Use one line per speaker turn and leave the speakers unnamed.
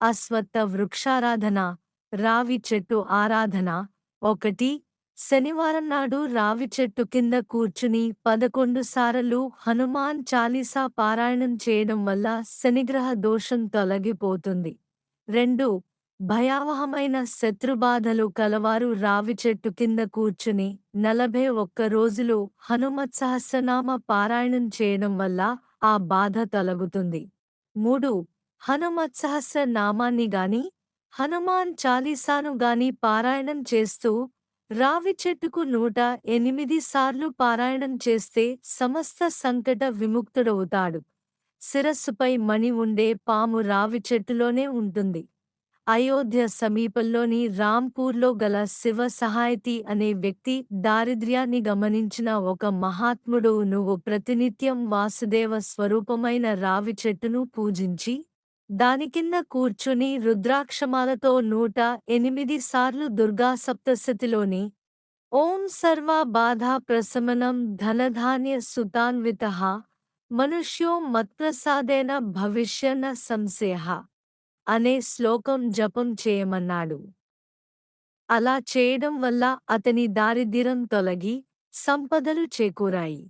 అశ్వత్థ వృక్షారాధన, రావి చెట్టు ఆరాధన. 1. శనివారం నాడు రావి చెట్టు కింద కూర్చుని 11 సారలు హనుమాన్ చాలీసా పారాయణం చేయడం వల్ల శనిగ్రహ దోషం తొలగిపోతుంది. 2. భయావహమైన శత్రుబాధలు కలవారు రావి చెట్టు కింద కూర్చుని 41 రోజులు హనుమత్ సహస్రనామ పారాయణం చేయడం వల్ల ఆ బాధ తొలగుతుంది. 3. హనుమత్ సహస్ర నామాన్ని గాని హనుమాన్ చాలీసాను గాని పారాయణం చేస్తూ రావి చెట్టుకు 108 సార్లు పారాయణం చేస్తే సమస్త సంకట విముక్తుడవుతాడు. శిరస్సుపై మణి ఉండే పాము రావి చెట్టులోనే ఉంటుంది. అయోధ్య సమీపంలోని రాంపూర్లో గల శివ సహాయతి అనే వ్యక్తి దారిద్ర్యాన్ని గమనించిన ఒక మహాత్ముడు నువ్వు ప్రతినిత్యం వాసుదేవ స్వరూపమైన రావి చెట్టును పూజించి దాని కింద కూర్చుని రుద్రాక్షమాలతో 108 సార్లు దుర్గా సప్తశతిలోని ఓం సర్వ బాధా ప్రశమనం ధనధాన్య సుతాన్వితః మనుష్యో మత్ప్రసాదేన భవిష్యన సంశయః అనే శ్లోకం జపం చేయమన్నాడు. అలా చేయడం వల్ల అతని దారిద్ర్యం తొలగి సంపదలు చేకూరాయి.